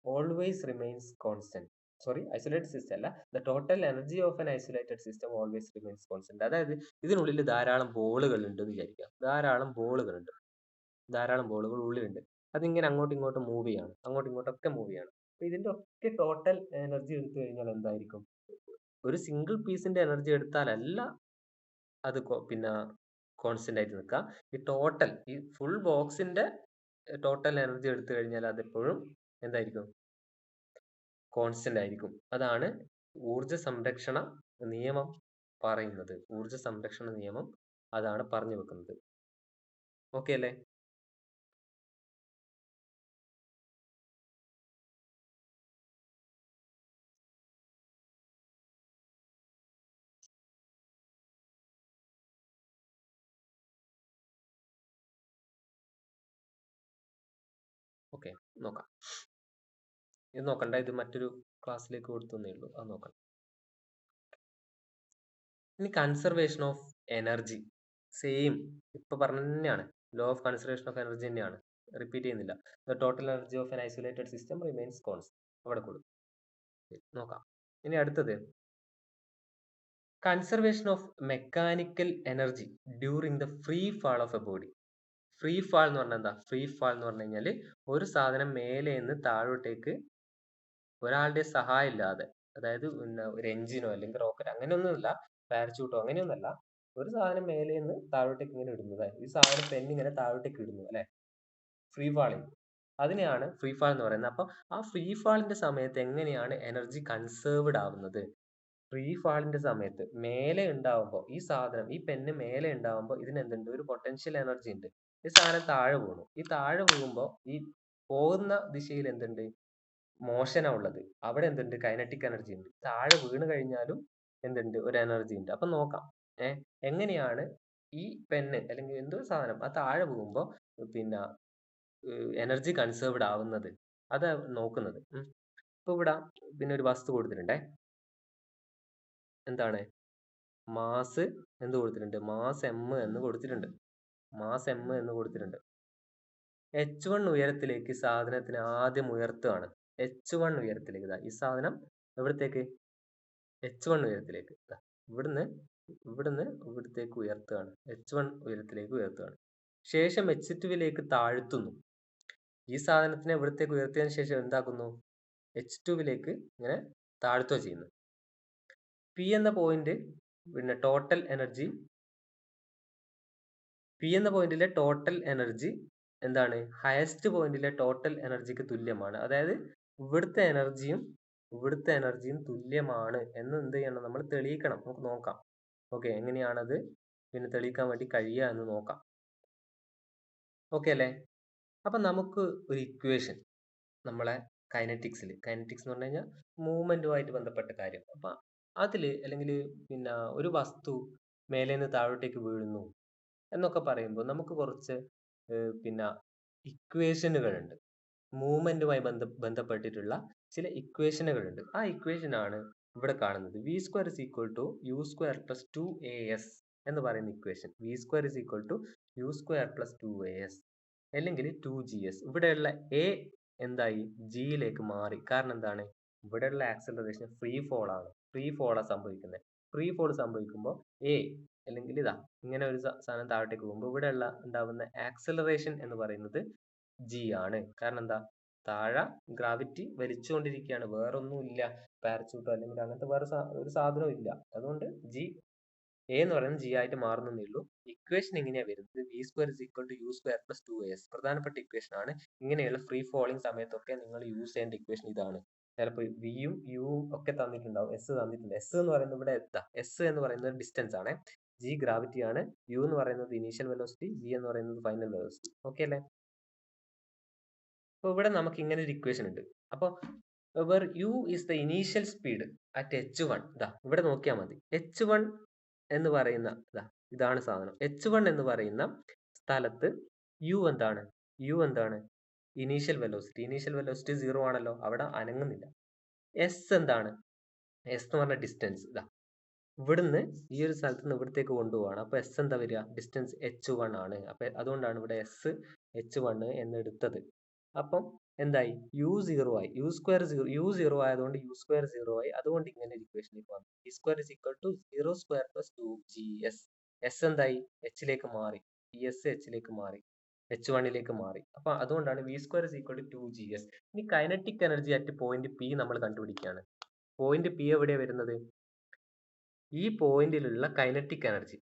always remains constant. Sorry, isolated system അല്ല, the total energy of an isolated system always remains constant. അതായത് ഇതിനുള്ളിൽ ധാരാളം ബോളുകൾ ഉണ്ട് എന്ന് വിചാരിക്കുക. ധാരാളം ബോളുകൾ ഉള്ളിലുണ്ട്. അതിങ്ങനെ അങ്ങോട്ടും ഇങ്ങോട്ടും മൂവ് ചെയ്യാണ്, അങ്ങോട്ടും ഇങ്ങോട്ടും ഒക്കെ മൂവ് ചെയ്യാണ്. അപ്പൊ ഇതിന്റെ ഒക്കെ ടോട്ടൽ എനർജി എടുത്തു കഴിഞ്ഞാൽ എന്തായിരിക്കും? ഒരു സിംഗിൾ പീസിന്റെ എനർജി എടുത്താലല്ല അത് പിന്നെ കോൺസ്റ്റന്റ് ആയിട്ട് നിൽക്കുക. ഈ ഫുൾ ബോക്സിന്റെ ടോട്ടൽ എനർജി എടുത്തു കഴിഞ്ഞാൽ അതെപ്പോഴും എന്തായിരിക്കും? കോൺസ്റ്റന്റ് ആയിരിക്കും. അതാണ് ഊർജ സംരക്ഷണ നിയമം പറയുന്നത്. ഊർജ സംരക്ഷണ നിയമം അതാണ് പറഞ്ഞു വെക്കുന്നത്. ഓക്കെ അല്ലേ? ഓക്കെ, നോക്കാം. ഇത് നോക്കണ്ട, ഇത് മറ്റൊരു ക്ലാസ്സിലേക്ക് കൊടുത്തേ ഉള്ളൂ, അത് നോക്കണം. ഇനി കൺസർവേഷൻ ഓഫ് എനർജി, സെയിം ഇപ്പൊ പറഞ്ഞ തന്നെയാണ്. Law of conservation of energy തന്നെയാണ്, റിപ്പീറ്റ് ചെയ്യുന്നില്ല. The total energy of N isolated system remains constant. അവിടെ കൊടുക്കും. നോക്കാം. ഇനി അടുത്തത് conservation of mechanical energy during the free fall of A body. Free fall എന്ന് പറഞ്ഞാൽ എന്താ? ഫ്രീ ഫാൾ എന്ന് പറഞ്ഞു കഴിഞ്ഞാൽ ഒരു സാധനം മേലെ നിന്ന് താഴോട്ടേക്ക് ഒരാളുടെ സഹായം ഇല്ലാതെ, അതായത് പിന്നെ ഒരു എഞ്ചിനോ അല്ലെങ്കിൽ റോക്കറ്റ് അങ്ങനെയൊന്നുമില്ല, പാരച്യൂട്ടോ അങ്ങനെയൊന്നുമല്ല, ഒരു സാധനം മേലെ നിന്ന് താഴോട്ടേക്ക് ഇങ്ങനെ ഇടുന്നത്. ഈ സാധനം പെണ്ണിങ്ങനെ താഴോട്ടേക്ക് ഇടുന്നു അല്ലെ, ഫ്രീ ഫാളിങ്. അതിനെയാണ് ഫ്രീ ഫാൾ എന്ന് പറയുന്നത്. അപ്പൊ ആ ഫ്രീ ഫാളിന്റെ സമയത്ത് എങ്ങനെയാണ് എനർജി കൺസേർവ്ഡ് ആവുന്നത്? ഫ്രീ ഫാളിന്റെ സമയത്ത് മേലെ ഉണ്ടാവുമ്പോൾ ഈ പെണ്ണ് മേലെ ഉണ്ടാവുമ്പോൾ ഇതിന് എന്തുണ്ട്? ഒരു പൊട്ടൻഷ്യൽ എനർജി ഉണ്ട്. ഈ സാധനം താഴെ വീണു. ഈ താഴെ വീഴുമ്പോൾ ഈ പോകുന്ന ദിശയിൽ എന്തുണ്ട്? മോഷനാ ഉള്ളത്. അവിടെ എന്തുണ്ട്? കൈനറ്റിക് എനർജി ഉണ്ട്. താഴെ വീണ് കഴിഞ്ഞാലും എന്തുണ്ട്? ഒരു എനർജി ഉണ്ട്. അപ്പൊ നോക്കാം എങ്ങനെയാണ് ഈ പെണ്ണ് അല്ലെങ്കിൽ എന്തോ സാധനം ആ താഴെ വീഴുമ്പോൾ പിന്നെ എനർജി കൺസേർവ്ഡ് ആവുന്നത്, അത് നോക്കുന്നത്. ഇപ്പൊ ഇവിടെ പിന്നെ ഒരു വസ്തു കൊടുത്തിട്ടുണ്ടേ. എന്താണ്? മാസ് എന്ത് കൊടുത്തിട്ടുണ്ട്? മാസ് എം എന്ന് കൊടുത്തിട്ടുണ്ട്. h1 ഉയരത്തിലേക്ക് സാധനത്തിന് ആദ്യം ഉയർത്തുകയാണ്. h1 ഉയരത്തിലേക്ക് ഈ സാധനം എവിടത്തേക്ക്? h1 ഉയരത്തിലേക്ക്. ഇവിടുന്ന് ഇവിടത്തേക്ക് ഉയർത്തുകയാണ്. h1 ഉയരത്തിലേക്ക് ഉയർത്തുകയാണ്. ശേഷം h2വിലേക്ക് താഴ്ത്തുന്നു. ഈ സാധനത്തിനെ ഇവിടത്തേക്ക് ഉയർത്തിയതിനു ശേഷം എന്താക്കുന്നു? h2വിലേക്ക് ഇങ്ങനെ താഴ്ത്തുക ചെയ്യുന്നു. പി എന്ന പോയിന്റ് പിന്നെ ടോട്ടൽ എനർജി, പി എന്ന പോയിന്റിലെ ടോട്ടൽ എനർജി എന്താണ്? ഹയസ്റ്റ് പോയിന്റിലെ ടോട്ടൽ എനർജിക്ക് തുല്യമാണ്. അതായത് ഇവിടുത്തെ എനർജിയും തുല്യമാണ് എന്ന് എന്ത് ചെയ്യണം? നമ്മൾ തെളിയിക്കണം. നമുക്ക് നോക്കാം. ഓക്കെ, എങ്ങനെയാണത് പിന്നെ തെളിയിക്കാൻ വേണ്ടി കഴിയുക എന്ന് നോക്കാം. ഓക്കെ അല്ലേ? അപ്പൊ നമുക്ക് ഒരു ഇക്വേഷൻ നമ്മളെ കൈനറ്റിക്സ് എന്ന് പറഞ്ഞു കഴിഞ്ഞാൽ മൂവ്മെന്റുമായിട്ട് ബന്ധപ്പെട്ട കാര്യം. അപ്പൊ അതില് അല്ലെങ്കിൽ പിന്നെ ഒരു വസ്തു മേലെ നിന്ന് താഴോട്ടേക്ക് വീഴുന്നു എന്നൊക്കെ പറയുമ്പോൾ നമുക്ക് കുറച്ച് പിന്നെ ഇക്വേഷനുകളുണ്ട്. മൂവ്മെന്റുമായി ബന്ധപ്പെട്ടിട്ടുള്ള ചില ഇക്വേഷനുകളുണ്ട്. ആ ഇക്വേഷൻ ആണ് ഇവിടെ കാണുന്നത്. v² = u² + 2as എന്ന് പറയുന്ന ഇക്വേഷൻ. v² = u² + 2as അല്ലെങ്കിൽ 2gs. ഇവിടെയുള്ള a എന്തായി? ജിയിലേക്ക് മാറി. കാരണം എന്താണ്? ഇവിടെയുള്ള ആക്സലറേഷൻ ഫ്രീ ഫോൾ ആണ്. സംഭവിക്കുന്നത്. ഫ്രീ ഫോൾ സംഭവിക്കുമ്പോൾ a അല്ലെങ്കിൽ ഇങ്ങനെ ഒരു സാധനം താഴോട്ടേക്ക് പോകുമ്പോൾ ഇവിടെയുള്ള ഉണ്ടാവുന്ന ആക്സലറേഷൻ എന്ന് പറയുന്നത് g ആണ്. കാരണം എന്താ? താഴെ ഗ്രാവിറ്റി വലിച്ചുകൊണ്ടിരിക്കുകയാണ്, വേറൊന്നും ഇല്ല. പാരച്യൂട്ടോ അല്ലെങ്കിൽ അങ്ങനത്തെ വേറെ ഒരു സാധനവും ഇല്ല. അതുകൊണ്ട് a എന്ന് പറയുന്നത് g ആയിട്ട് മാറുന്നേ ഉള്ളൂ. ഇക്വേഷൻ ഇങ്ങനെയാ വരുന്നത്. v² = u² + 2as. പ്രധാനപ്പെട്ട ഇക്വേഷൻ ആണ്. ഇങ്ങനെയുള്ള ഫ്രീ ഫോളിങ് സമയത്തൊക്കെ നിങ്ങൾ യൂസ് ചെയ്യേണ്ട ഇക്വേഷൻ ഇതാണ്. ചിലപ്പോൾ വിയും യുവും ഒക്കെ തന്നിട്ടുണ്ടാവും. എസ് തന്നിട്ടുണ്ട്. എസ് എന്ന് പറയുന്നത് ഇവിടെ എസ് എന്ന് പറയുന്നത് ഡിസ്റ്റൻസ് ആണ്. ജി ഗ്രാവിറ്റി ആണ്. യു എന്ന് പറയുന്നത് ഇനീഷ്യൽ വെലോസിറ്റി, വി എന്ന് പറയുന്നത് ഫൈനൽ വെലോസിറ്റി. ഓക്കെ അല്ലേ? അപ്പൊ ഇവിടെ നമുക്ക് ഇങ്ങനെ ഒരു ഇക്വേഷൻ ഉണ്ട്. അപ്പൊ where u is the initial speed at h1, ഇവിടെ നോക്കിയാൽ മതി. h1 എന്ന് പറയുന്ന ഇതാണ് സാധനം. h1 എന്ന് പറയുന്ന സ്ഥലത്ത് u എന്താണ്? യു എന്താണ്? Initial velocity. ഇനീഷ്യൽ വെലോസിറ്റി 0 ആണല്ലോ, അവിടെ അനങ്ങുന്നില്ല. എസ് എന്താണ്? എസ് എന്ന് പറഞ്ഞ ഡിസ്റ്റൻസ്. ഇതാ ഇവിടുന്ന് ഈ ഒരു സ്ഥലത്ത് നിന്ന് ഇവിടത്തേക്ക് കൊണ്ടുപോവാണ്. അപ്പൊ എസ് എന്താ വരിക? ഡിസ്റ്റൻസ് h1 ആണ്. അപ്പൊ അതുകൊണ്ടാണ് ഇവിടെ എസ് h1 എന്ന് എടുത്തത്. അപ്പം എന്തായി? യു 0 ആയി. യു സ്ക്വയർ 0, യു 0 ആയതുകൊണ്ട് യു സ്ക്വയർ 0 ആയി. അതുകൊണ്ട് ഇങ്ങനെ ഒരു ഇക്വേഷനിലേക്ക് വന്നു. E square is equal to 0 square plus 2gs. S എന്തായി? എച്ചിലേക്ക് മാറി. ഈ എസ് എച്ചിലേക്ക് മാറി, h1ലേക്ക് മാറി. അപ്പൊ അതുകൊണ്ടാണ് v square is equal to 2gs. ഇനി kinetic energy at point P നമ്മൾ കണ്ടുപിടിക്കുകയാണ്. പോയിന്റ് പി എവിടെയാണ് വരുന്നത്? ഈ പോയിന്റിലുള്ള കൈനറ്റിക് എനർജി,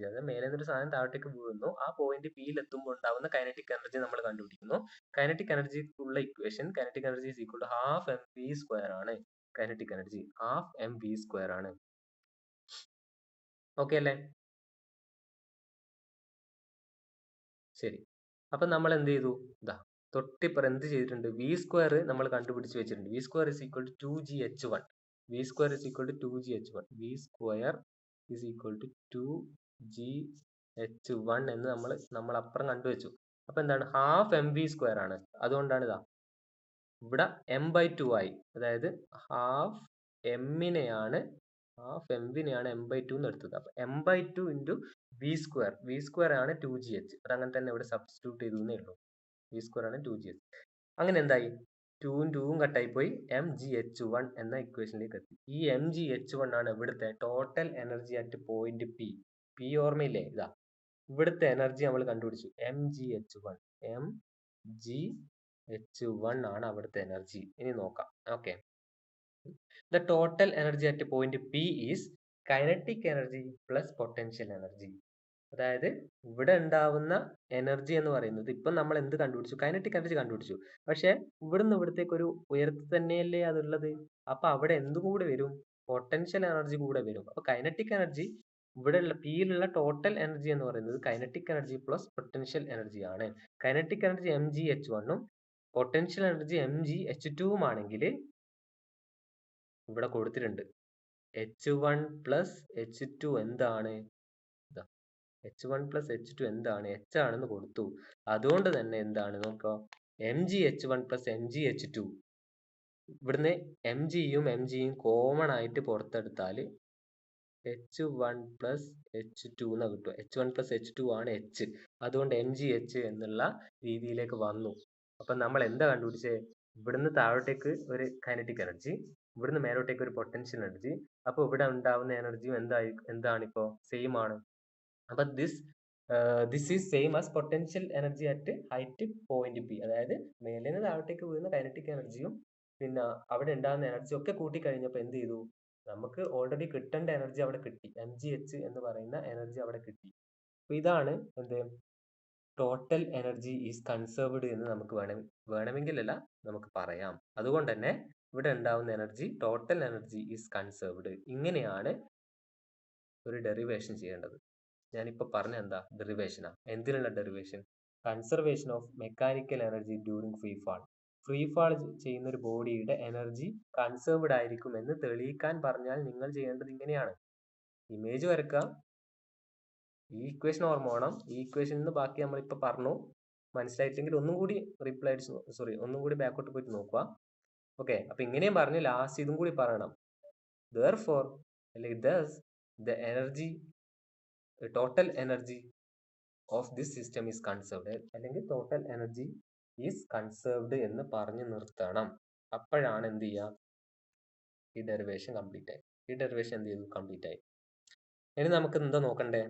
അതായത് മേലെ നിന്നൊരു സാധനം താഴോട്ടേക്ക് വീഴുന്നു, ആ പോയിന്റ് പിയിൽ എത്തുമ്പോൾ ഉണ്ടാവുന്ന കൈനറ്റിക് എനർജി നമ്മൾ കണ്ടുപിടിക്കുന്നു. കൈനറ്റിക് എനർജി ഉള്ള equation kinetic energy is equal to half M V square ആണ്. Kinetic energy half M V square ആണ്. ഓക്കെ അല്ലേ? ശരി. അപ്പൊ നമ്മൾ എന്ത് ചെയ്തു? ഇതാ തൊട്ടിപ്പുറം എന്ത് ചെയ്തിട്ടുണ്ട്? വി സ്ക്വയർ നമ്മൾ കണ്ടുപിടിച്ച് വെച്ചിട്ടുണ്ട്. V square is equal to 2gh1. V square is equal to 2gh1. V square is equal to 2gh1 എന്ന് നമ്മൾ അപ്പുറം കണ്ടുവച്ചു. അപ്പൊ എന്താണ്? ഹാഫ് എം വി സ്ക്വയർ ആണ്. അതുകൊണ്ടാണ് ഇതാ ഇവിടെ m/2 ആയി. അതായത് ഹാഫ് എമ്മിനെയാണ് m/2 എന്ന് എടുത്തത്. അപ്പൊ m/2 into v square. V square ആണ് 2gh. അതങ്ങനെ തന്നെ ഇവിടെ സബ്സ്റ്റിറ്റ്യൂട്ട് ചെയ്തു എന്നേ ഉള്ളൂ. വി സ്ക്വയർ ആണ് 2gh. അങ്ങനെ എന്തായി? 2ഉം 2ഉം കട്ടായി പോയി, mgh1 എന്ന ഇക്വേഷനിലേക്ക് എത്തി. ഈ mgh1 ആണ് ഇവിടുത്തെ total energy at point P. P ഓർമ്മയില്ലേ? ഇതാ ഇവിടുത്തെ എനർജി നമ്മൾ കണ്ടുപിടിച്ചു. mgh1 ആണ് അവിടുത്തെ എനർജി. ഇനി നോക്കാം. Okay, the total energy at point P is kinetic energy plus potential energy. അതായത് ഇവിടെ ഉണ്ടാവുന്ന എനർജി എന്ന് പറയുന്നത്, ഇപ്പം നമ്മൾ എന്ത് കണ്ടുപിടിച്ചു? കൈനറ്റിക് എനർജി കണ്ടുപിടിച്ചു. പക്ഷെ ഇവിടുന്ന് ഇവിടത്തേക്ക് ഒരു ഉയരത്തിൽ തന്നെയല്ലേ അതുള്ളത്. അപ്പൊ അവിടെ എന്ത് കൂടെ വരും? പൊട്ടൻഷ്യൽ എനർജി കൂടെ വരും. അപ്പൊ കൈനറ്റിക് എനർജി ഇവിടെയുള്ള പിയിലുള്ള ടോട്ടൽ എനർജി എന്ന് പറയുന്നത് kinetic energy plus potential energy ആണ്. കൈനറ്റിക് എനർജി mgh1ഉം പൊട്ടൻഷ്യൽ എനർജി mgh2 ആണെങ്കിൽ ഇവിടെ കൊടുത്തിട്ടുണ്ട്. h1 പ്ലസ് h2 എന്താണ്? h1 പ്ലസ് h2 എന്താണ്? h ആണെന്ന് കൊടുത്തു. അതുകൊണ്ട് തന്നെ എന്താണ് നോക്കാം, mgh1 പ്ലസ് mgh2. ഇവിടുന്ന് mgയും mgയും കോമൺ ആയിട്ട് പുറത്തെടുത്താൽ h1 പ്ലസ് h2 എന്ന് കിട്ടും. h1 പ്ലസ് h2 ആണ് h. അതുകൊണ്ട് mgh എന്നുള്ള രീതിയിലേക്ക് വന്നു. അപ്പൊ നമ്മൾ എന്താ കണ്ടുപിടിച്ചത്? ഇവിടുന്ന് താഴോട്ടേക്ക് ഒരു കൈനറ്റിക് എനർജി, ഇവിടുന്ന് മേലോട്ടേക്ക് ഒരു പൊട്ടൻഷ്യൽ എനർജി. അപ്പൊ ഇവിടെ ഉണ്ടാവുന്ന എനർജിയും എന്താണ് ഇപ്പോ? സെയിം ആണ്. അപ്പൊ this is same as potential energy at height point P. അതായത് മേലെ നിന്ന് താഴോട്ടേക്ക് വീഴുന്ന കൈനറ്റിക് എനർജിയും പിന്നെ അവിടെ ഉണ്ടാകുന്ന എനർജി ഒക്കെ കൂട്ടി കഴിഞ്ഞപ്പോൾ എന്ത് ചെയ്തു? നമുക്ക് ഓൾറെഡി കിട്ടേണ്ട എനർജി അവിടെ കിട്ടി. mgh എന്ന് പറയുന്ന എനർജി അവിടെ കിട്ടി. അപ്പൊ ഇതാണ് എന്ത്? ടോട്ടൽ എനർജി ഈസ് കൺസേർവ്ഡ് എന്ന് നമുക്ക് വേണമെങ്കിലല്ല നമുക്ക് പറയാം. അതുകൊണ്ട് തന്നെ ഇവിടെ ഉണ്ടാവുന്ന energy total energy is conserved. ഇങ്ങനെയാണ് ഒരു ഡെറിവേഷൻ ചെയ്യേണ്ടത്. ഞാനിപ്പോ പറഞ്ഞ എന്താ? ഡെറിവേഷനാ. എന്തിനുള്ള derivation? Conservation of mechanical energy during free fall. Free fall ചെയ്യുന്ന ഒരു ബോഡിയുടെ എനർജി കൺസേർവ്ഡ് ആയിരിക്കും എന്ന് തെളിയിക്കാൻ പറഞ്ഞാൽ നിങ്ങൾ ചെയ്യേണ്ടത് ഇങ്ങനെയാണ്. ഇമേജ് വരക്കുക, ഈ ഇക്വേഷൻ ഓർമ്മ വേണം. ഈ ഇക്വേഷനിൽ നിന്ന് ബാക്കി നമ്മളിപ്പോ പറഞ്ഞു. മനസ്സിലായിട്ടെങ്കിൽ ഒന്നും കൂടി ബാക്കോട്ട് പോയിട്ട് നോക്കുക. ഓക്കെ, അപ്പൊ ഇങ്ങനെയും പറഞ്ഞ് ലാസ്റ്റ് ഇതും കൂടി പറയണം. therefore അല്ലെങ്കിൽ thus the energy total energy of this system is conserved, അല്ലെങ്കിൽ total energy is conserved എന്ന് പറഞ്ഞു നിർത്തണം. അപ്പോഴാണ് എന്ത് ചെയ്യുക? ഈ ഡെറിവേഷൻ കംപ്ലീറ്റ് ആയി. ഈ ഡെറിവേഷൻ എന്ത് ചെയ്തു? കംപ്ലീറ്റ് ആയി. ഇനി നമുക്ക് എന്താ നോക്കണ്ടേ?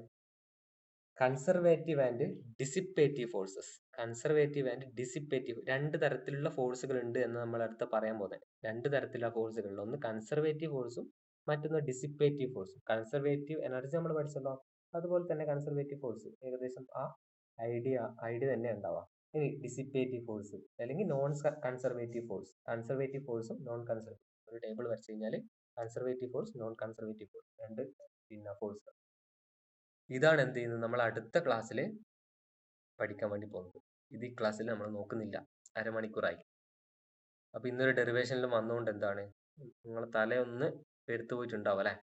Conservative and dissipative forces. Conservative and dissipative, രണ്ട് തരത്തിലുള്ള ഫോഴ്സുകൾ ഉണ്ട് എന്ന് നമ്മൾ അടുത്ത പറയാൻ പോകുന്നത്. രണ്ട് തരത്തിലുള്ള ഫോഴ്സുകൾ, ഒന്ന് കൺസർവേറ്റീവ് ഫോഴ്സും മറ്റൊന്ന് ഡിസിപ്പേറ്റീവ് ഫോഴ്സും. കൺസർവേറ്റീവ് എനർജി നമ്മൾ പഠിച്ചല്ലോ, അതുപോലെ തന്നെ കൺസർവേറ്റീവ് ഫോഴ്സ് ഏകദേശം ആ ഐഡിയ തന്നെ ഉണ്ടാവാം. ഇനി ഡിസിപ്പേറ്റീവ് ഫോഴ്സ് അല്ലെങ്കിൽ നോൺ കൺസർവേറ്റീവ് ഫോഴ്സ്. കൺസർവേറ്റീവ് ഫോഴ്സും നോൺ കൺസർവേറ്റീവ്, ഒരു ടേബിൾ വരച്ചു കഴിഞ്ഞാൽ conservative force, non conservative force, രണ്ട് ഫോഴ്സ്. ഇതാണ് എന്ത് ചെയ്യുന്നത്? നമ്മൾ അടുത്ത ക്ലാസ്സിൽ പഠിക്കാൻ വേണ്ടി പോകുന്നത്. ഇത് ഈ ക്ലാസ്സിൽ നമ്മൾ നോക്കുന്നില്ല, അരമണിക്കൂറായി. അപ്പൊ ഇന്നൊരു ഡെറിവേഷനിൽ വന്നുകൊണ്ട് എന്താണ്, നിങ്ങളെ തലയൊന്ന് പെരുത്തു പോയിട്ടുണ്ടാവും അല്ലെ?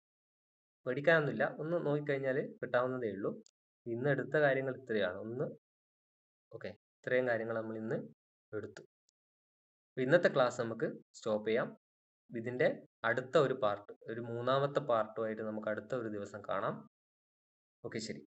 പേടിക്കാനൊന്നുമില്ല, ഒന്ന് നോക്കിക്കഴിഞ്ഞാൽ കിട്ടാവുന്നതേ ഉള്ളൂ. ഇന്ന് എടുത്ത കാര്യങ്ങൾ ഇത്രയാണ്. ഓക്കെ. ഇത്രയും കാര്യങ്ങൾ നമ്മൾ ഇന്ന് എടുത്തു. ഇന്നത്തെ ക്ലാസ് നമുക്ക് സ്റ്റോപ്പ് ചെയ്യാം. ഇതിന്റെ അടുത്ത ഒരു പാർട്ട്, ഒരു മൂന്നാമത്തെ പാർട്ടുമായിട്ട് നമുക്ക് അടുത്ത ഒരു ദിവസം കാണാം. ഓക്കെ, ശരി.